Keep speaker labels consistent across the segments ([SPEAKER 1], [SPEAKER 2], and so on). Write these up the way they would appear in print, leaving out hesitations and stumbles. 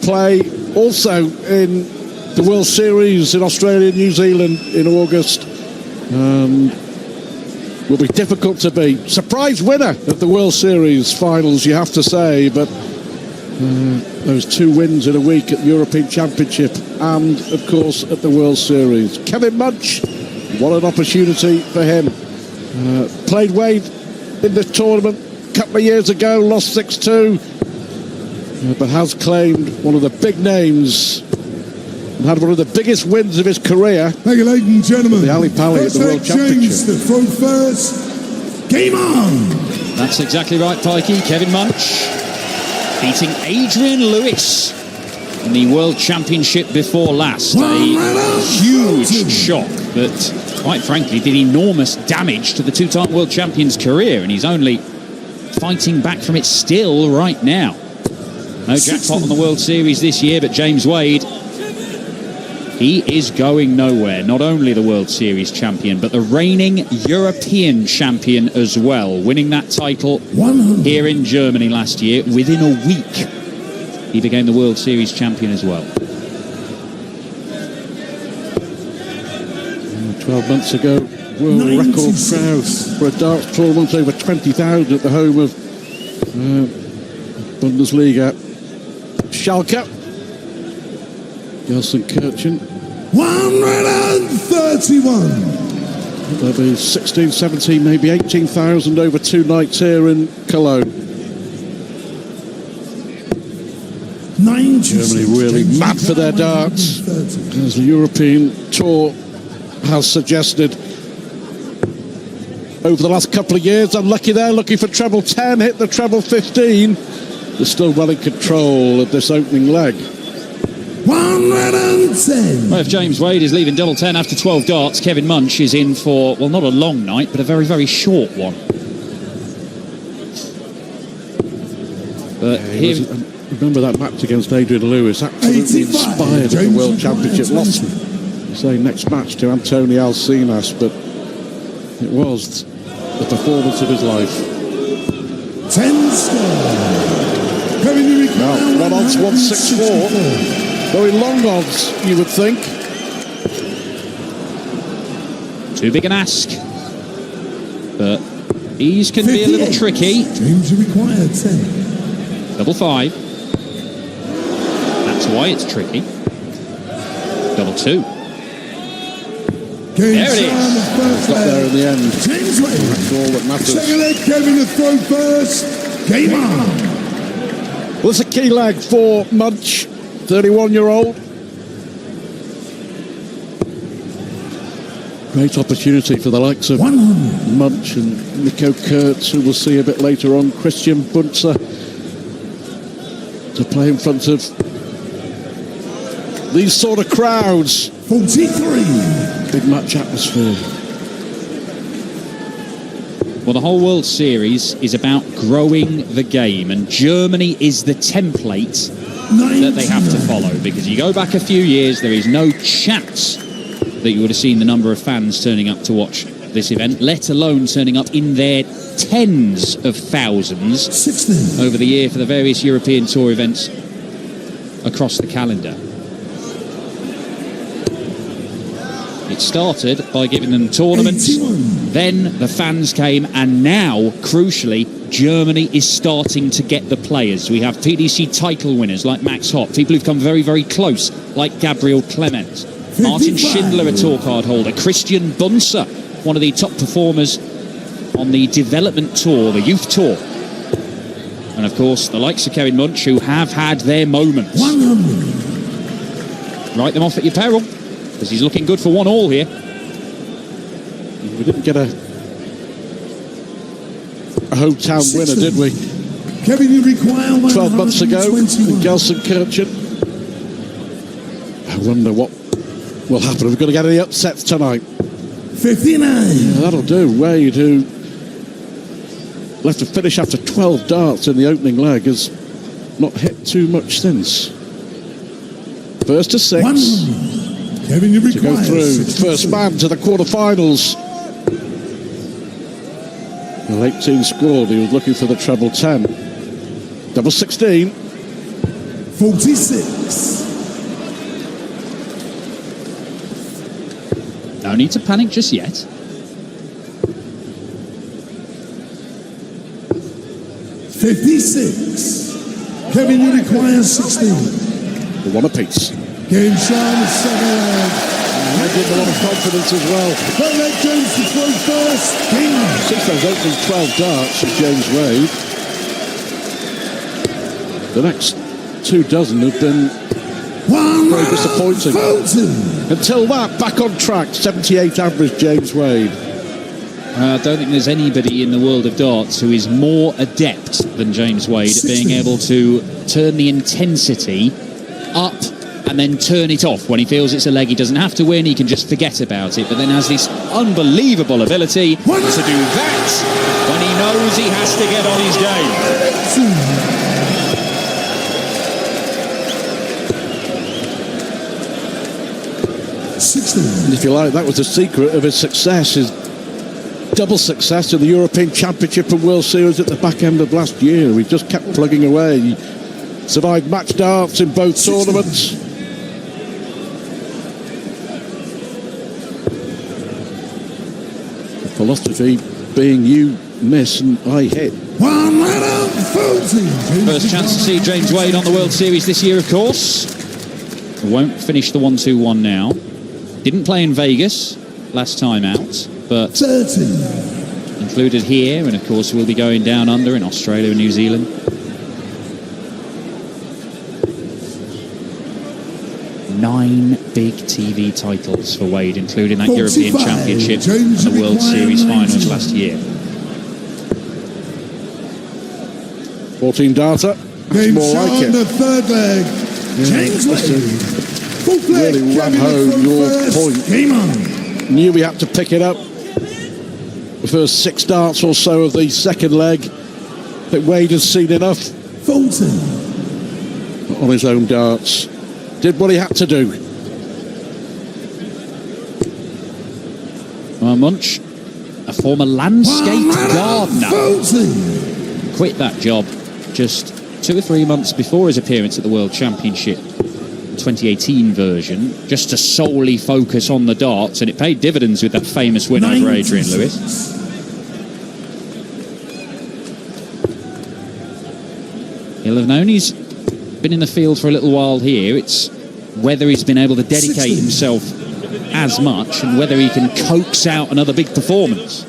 [SPEAKER 1] play also in the World Series in Australia, New Zealand in August. Will be difficult to beat. Surprise winner of the World Series finals, you have to say, but those 2 wins in a week at the European Championship and, of course, at the World Series. Kevin Munch, what an opportunity for him. Played Wade in this tournament a couple of years ago, lost 6-2, but has claimed one of the big names and had one of the biggest wins of his career.
[SPEAKER 2] Thank you, ladies and gentlemen.
[SPEAKER 1] The Ali Pali at the World Championship.
[SPEAKER 2] The throw first. Game on!
[SPEAKER 3] That's exactly right, Pikey. Kevin Munch beating Adrian Lewis in the World Championship before last. A huge shock, but quite frankly did enormous damage to the 2-time world champion's career, and he's only fighting back from it still right now. No jackpot on the World Series this year, but James Wade, he is going nowhere. Not only the World Series champion, but the reigning European champion as well, winning that title here in Germany last year. Within a week, he became the World Series champion as well.
[SPEAKER 1] 12 months ago, world record crowd for a darts tournament, over 20,000 at the home of Bundesliga Schalke. Gelsenkirchen.
[SPEAKER 2] 131.
[SPEAKER 1] There'll be 16, 17, maybe 18,000 over 2 nights here in Cologne. Germany really mad for their darts, as the European Tour has suggested over the last couple of years. Unlucky there, looking for treble 10, hit the treble 15. They're still well in control of this opening leg.
[SPEAKER 2] 110.
[SPEAKER 3] Well, if James Wade is leaving double 10 after 12 darts, Kevin Munch is in for, well, not a long night, but a very, very short one. But
[SPEAKER 1] remember that match against Adrian Lewis, absolutely inspired at the World Championship. Lost, say, next match to Anthony Alcinas, but it was the performance of his life.
[SPEAKER 2] 10 score.
[SPEAKER 1] Now, 1 odds, 164. Very long odds, you would think.
[SPEAKER 3] Too big an ask. But these can be a little tricky.
[SPEAKER 2] James required 10.
[SPEAKER 3] Double 5. That's why it's tricky. Double 2. There it is.
[SPEAKER 1] Got there in the end.
[SPEAKER 2] James Wade.
[SPEAKER 1] That's all that matters.
[SPEAKER 2] Second leg, Kevin to throw first. Game on.
[SPEAKER 1] Well, it's a key leg for Munch, 31-year-old. Great opportunity for the likes of Munch and Nico Kurtz, who we'll see a bit later on, Christian Bunzer, to play in front of these sort of crowds.
[SPEAKER 2] 43.
[SPEAKER 1] Big match atmosphere.
[SPEAKER 3] Well, the whole World Series is about growing the game, and Germany is the template that they have to follow, because you go back a few years, there is no chance that you would have seen the number of fans turning up to watch this event, let alone turning up in their tens of thousands
[SPEAKER 2] 16.
[SPEAKER 3] over the year for the various European Tour events across the calendar. It started by giving them tournaments,
[SPEAKER 2] 81.
[SPEAKER 3] then the fans came, and now, crucially, Germany is starting to get the players. We have PDC title winners like Max Hopp, people who've come very, very close, like Gabriel Clement, Martin Schindler, a tour card holder, Christian Bunzer, one of the top performers on the development tour, the youth tour. And of course, the likes of Kevin Munch, who have had their moments.
[SPEAKER 2] 100.
[SPEAKER 3] Write them off at your peril, because he's looking good for 1-all here.
[SPEAKER 1] We didn't get a hometown winner, did we?
[SPEAKER 2] Kevin, you require
[SPEAKER 1] 12 months ago in Gelsenkirchen. I wonder what will happen. We've got to get any upsets tonight.
[SPEAKER 2] 59.
[SPEAKER 1] Yeah, that'll do. Wade, who left to finish after 12 darts in the opening leg, has not hit too much since. First to 6.
[SPEAKER 2] Kevin, you
[SPEAKER 1] to go through. First man to the quarterfinals. Well, 18 scored. He was looking for the treble 10. Double 16.
[SPEAKER 2] 46.
[SPEAKER 3] No need to panic just yet.
[SPEAKER 2] 56. Kevin, you require 16.
[SPEAKER 1] The one apiece.
[SPEAKER 2] Game shot of second leg.
[SPEAKER 1] That gives a lot of confidence as well.
[SPEAKER 2] But let James to throw first. Game on.
[SPEAKER 1] Since those opening 12 darts of James Wade, the next 2 dozen have been very disappointing. Until that, back on track, 78 average James Wade.
[SPEAKER 3] I don't think there's anybody in the world of darts who is more adept than James Wade at being able to turn the intensity up and then turn it off. When he feels it's a leg, he doesn't have to win, he can just forget about it, but then has this unbelievable ability to do that when he knows he has to get on his game.
[SPEAKER 1] And if you like, that was the secret of his success, his double success in the European Championship and World Series at the back end of last year. He just kept plugging away. He survived match darts in both tournaments. The philosophy being you miss and I hit.
[SPEAKER 3] First chance to see James Wade on the World Series this year, of course. Won't finish the 1-2-1 now. Didn't play in Vegas last time out, but
[SPEAKER 2] 13.
[SPEAKER 3] Included here, and of course we'll be going down under in Australia and New Zealand. Nine big TV titles for Wade, including that European Championship and the World Series finals last year.
[SPEAKER 1] 14 darter.
[SPEAKER 2] Game
[SPEAKER 1] more
[SPEAKER 2] shot
[SPEAKER 1] like
[SPEAKER 2] on
[SPEAKER 1] it.
[SPEAKER 2] the third leg. James Wade.
[SPEAKER 1] Really ram home your point.
[SPEAKER 2] Game on.
[SPEAKER 1] Knew we had to pick it up. The first 6 darts or so of the second leg. That Wade has seen enough.
[SPEAKER 2] Fulton.
[SPEAKER 1] On his own darts. Did what he had to do.
[SPEAKER 3] Well, Munch, a former landscape gardener, quit that job just 2 or 3 months before his appearance at the World Championship 2018 version, just to solely focus on the darts, and it paid dividends with that famous win over Adrian Lewis. He'll have known he's been in the field for a little while here. It's whether he's been able to dedicate himself as much and whether he can coax out another big performance.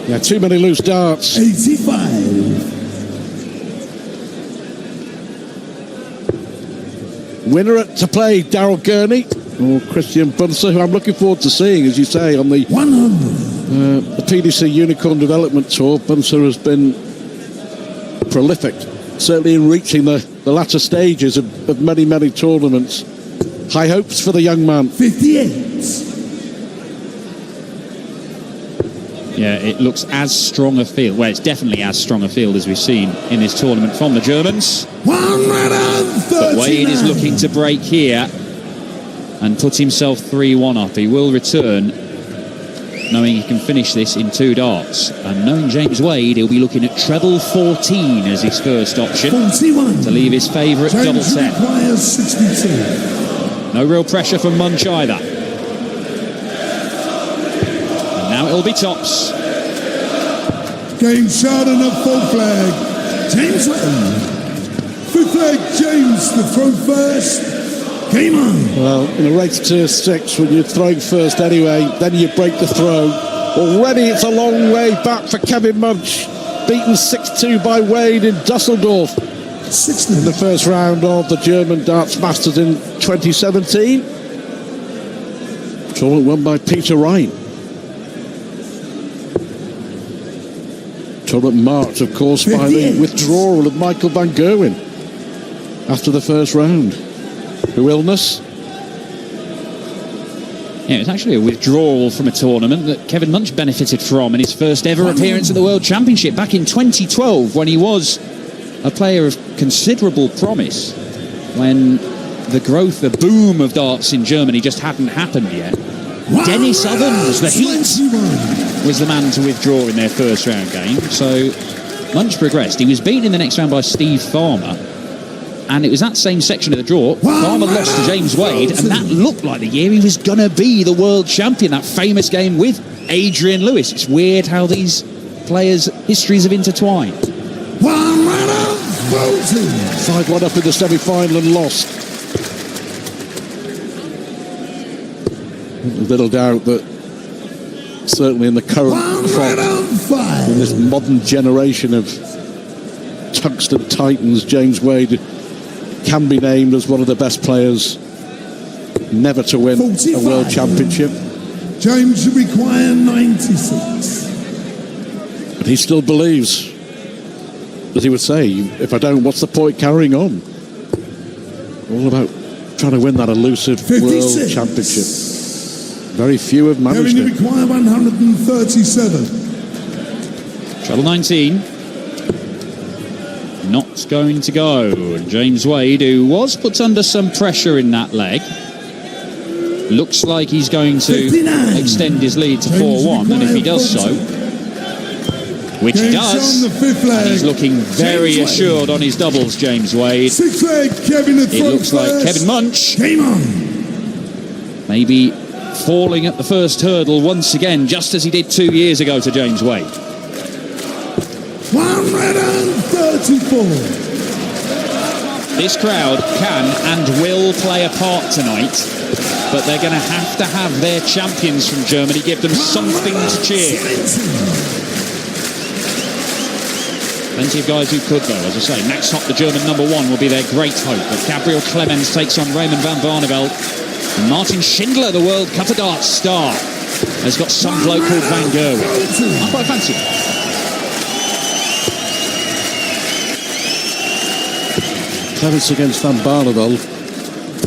[SPEAKER 1] Yeah, too many loose darts.
[SPEAKER 2] 85.
[SPEAKER 1] Winner to play, Daryl Gurney or Christian Bunser, who I'm looking forward to seeing, as you say, on the
[SPEAKER 2] 100.
[SPEAKER 1] The PDC Unicorn Development Tour. Bunser has been prolific, certainly in reaching the latter stages of many, many tournaments. High hopes for the young man.
[SPEAKER 2] 58.
[SPEAKER 3] Yeah, it looks as strong a field. Well, it's definitely as strong a field as we've seen in this tournament from the Germans.
[SPEAKER 2] 139.
[SPEAKER 3] But Wade is looking to break here and put himself 3-1 up. He will return knowing he can finish this in 2 darts. And knowing James Wade, he'll be looking at treble 14 as his first option
[SPEAKER 2] 41.
[SPEAKER 3] to leave his favourite double 10.
[SPEAKER 2] 62.
[SPEAKER 3] No real pressure from Munch either. And now it'll be tops.
[SPEAKER 2] Game shot on a full flag. James Wade. Fifth leg, James to throw first. Game on.
[SPEAKER 1] Well, in a race to 6, when you're throwing first anyway, then you break the throw. Already it's a long way back for Kevin Munch. Beaten 6-2 by Wade in Dusseldorf.
[SPEAKER 2] 60.
[SPEAKER 1] In the first round of the German Darts Masters in 2017. Tournament won by Peter Wright. Tournament marked, of course, by the withdrawal of Michael van Gerwen after the first round. Through illness.
[SPEAKER 3] Yeah, it was actually a withdrawal from a tournament that Kevin Munch benefited from in his first ever appearance at the World Championship back in 2012, when he was a player of considerable promise, when the growth, the boom of darts in Germany just hadn't happened yet. Dennis Ovens, the Heat, was the man to withdraw in their first round game. So Munch progressed. He was beaten in the next round by Steve Farmer. And it was that same section of the draw. Farmer lost to James Wade, and that looked like the year he was going to be the world champion, that famous game with Adrian Lewis. It's weird how these players' histories have intertwined.
[SPEAKER 1] Side one up in the semi-final and lost. Little doubt that certainly in the current crop, in this modern generation of tungsten titans, James Wade can be named as one of the best players never to win 45. A world championship.
[SPEAKER 2] James should require 96.
[SPEAKER 1] But he still believes, as he would say, if I don't, what's the point carrying on? All about trying to win that elusive 56. World championship. Very few have managed it.
[SPEAKER 2] Require 137.
[SPEAKER 3] Treble 19. Not going to go. James Wade, who was put under some pressure in that leg, looks like he's going to 59. Extend his lead to 4-1, and if he does so, which he does, and he's looking very assured on his doubles, James Wade. It looks like Kevin Munch maybe falling at the first hurdle once again, just as he did 2 years ago to James Wade.
[SPEAKER 2] 134.
[SPEAKER 3] This crowd can and will play a part tonight, but they're going to have their champions from Germany give them something to cheer. Plenty of guys who could, though. As I say, Max Hopp, the German #1, will be their great hope. But Gabriel Clemens takes on Raymond van Barneveld. And Martin Schindler, the World Cup of Darts star, has got some bloke called Van Gerwen. I quite fancy him.
[SPEAKER 1] Clemens against Van Barneveld.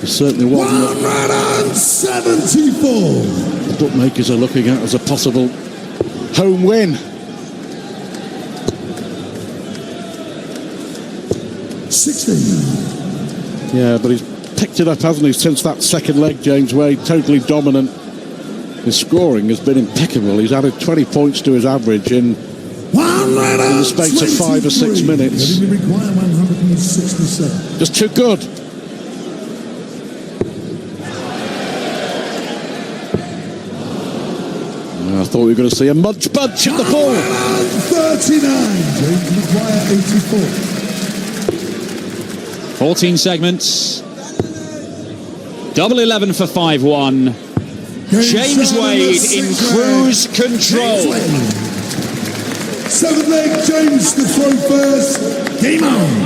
[SPEAKER 1] He certainly wasn't.
[SPEAKER 2] 174.
[SPEAKER 1] The bookmakers are looking at as a possible home win.
[SPEAKER 2] 16.
[SPEAKER 1] Yeah, but he's picked it up, hasn't he, since that second leg, James Wade, totally dominant. His scoring has been impeccable. He's added 20 points to his average in the space of 5 or 6 minutes. Just too good. I thought we were going to see a Munch bunch at the ball.
[SPEAKER 2] 39. James require 84.
[SPEAKER 3] 14 segments. Double 11 for 5-1. James Wade in cruise control.
[SPEAKER 2] 7th leg, James to throw first. Game on.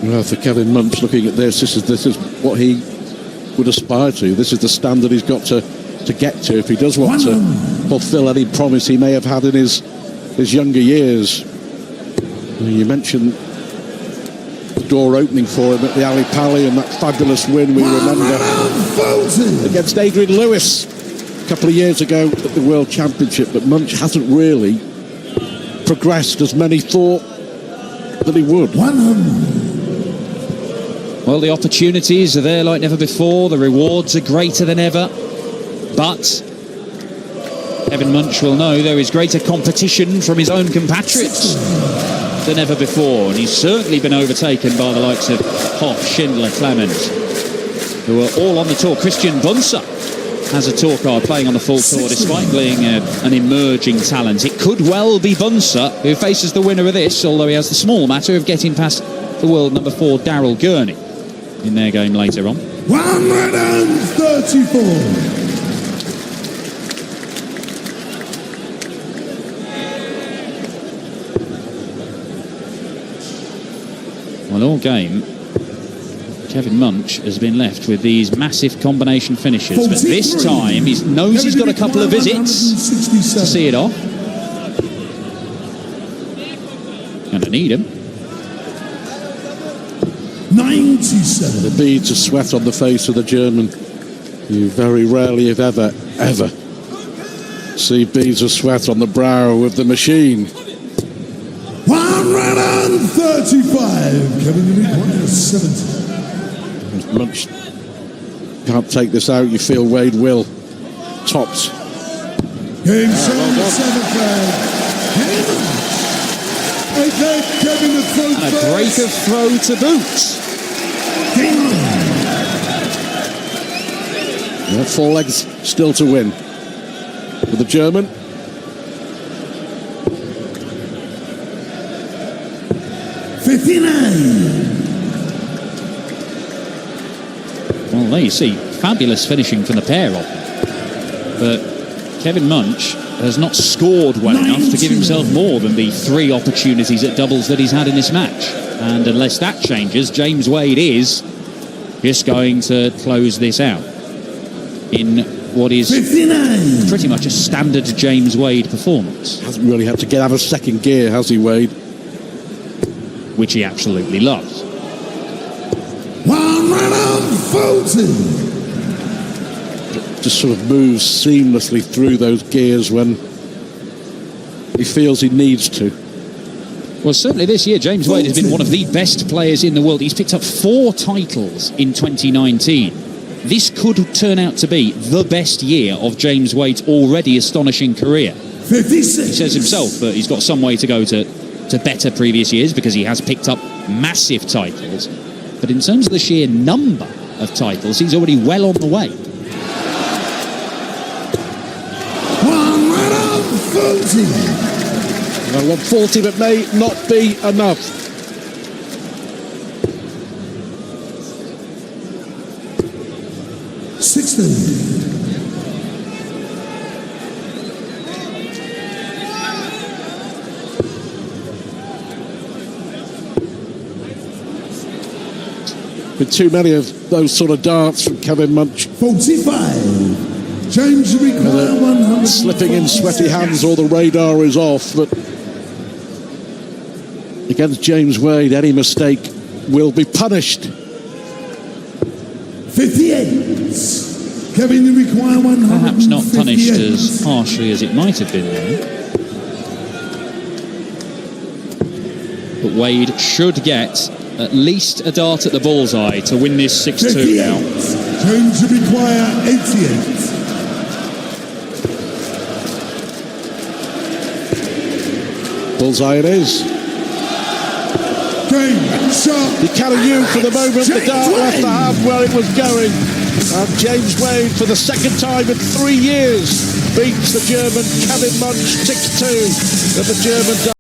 [SPEAKER 1] Well, for Kevin Munch, looking at this is what he would aspire to. This is the standard he's got to get to if he does want to fulfill any promise he may have had in his younger years. You mentioned the door opening for him at the Ali Pali and that fabulous win we remember against Adrian Lewis a couple of years ago at the World Championship. But Munch hasn't really progressed as many thought that he would.
[SPEAKER 3] Well, the opportunities are there like never before. The rewards are greater than ever. But Kevin Munch will know there is greater competition from his own compatriots than ever before. And he's certainly been overtaken by the likes of Hoff, Schindler, Clemens, who are all on the tour. Christian Bunser has a tour card, playing on the full tour despite being an emerging talent. It could well be Bunser who faces the winner of this, although he has the small matter of getting past the world #4 Daryl Gurney in their game later on.
[SPEAKER 2] 134.
[SPEAKER 3] Well, all game, Kevin Munch has been left with these massive combination finishes. But this time, he knows he's got a couple of visits to see it off. Gonna need him.
[SPEAKER 2] 97.
[SPEAKER 1] The beads of sweat on the face of the German. You very rarely, if ever, see beads of sweat on the brow of the machine.
[SPEAKER 2] 135. Kevin requires 70.
[SPEAKER 1] Munch can't take this out. You feel Wade will. Tops.
[SPEAKER 2] Game 7th leg. Kevin the throw
[SPEAKER 3] And a break of throw to boot.
[SPEAKER 1] Yeah, 4 legs still to win for the German.
[SPEAKER 3] Well, there you see, fabulous finishing from the pair of them. But Kevin Munch has not scored well enough to give himself more than the 3 opportunities at doubles that he's had in this match. And unless that changes, James Wade is just going to close this out in what is
[SPEAKER 2] 59.
[SPEAKER 3] pretty much a standard James Wade performance.
[SPEAKER 1] Hasn't really had to get out of second gear, has he, Wade?
[SPEAKER 3] Which he absolutely loves.
[SPEAKER 2] One run Fulton.
[SPEAKER 1] Just sort of moves seamlessly through those gears when he feels he needs to.
[SPEAKER 3] Well, certainly this year, James Wade has been one of the best players in the world. He's picked up 4 titles in 2019. This could turn out to be the best year of James Wade's already astonishing career.
[SPEAKER 2] 56.
[SPEAKER 3] He says himself that he's got some way to go to better previous years because he has picked up massive titles. But in terms of the sheer number of titles, he's already well on the way.
[SPEAKER 2] One run 40.
[SPEAKER 1] Well, 140, but may not be enough. With too many of those sort of darts from Kevin Munch.
[SPEAKER 2] 45. James require 100.
[SPEAKER 1] Slipping in sweaty hands or the radar is off. But against James Wade, any mistake will be punished.
[SPEAKER 2] 58. Kevin, you require 100.
[SPEAKER 3] Perhaps not punished as harshly as it might have been, though. But Wade should get at least a dart at the bullseye to win this 6-2 now.
[SPEAKER 2] James require 88.
[SPEAKER 1] Bullseye it is.
[SPEAKER 2] Game, shot.
[SPEAKER 1] The Callaghan for the moment, the dart left the hand where it was going. And James Wade, for the second time in 3 years, beats the German Kevin Munch 6-2 at the German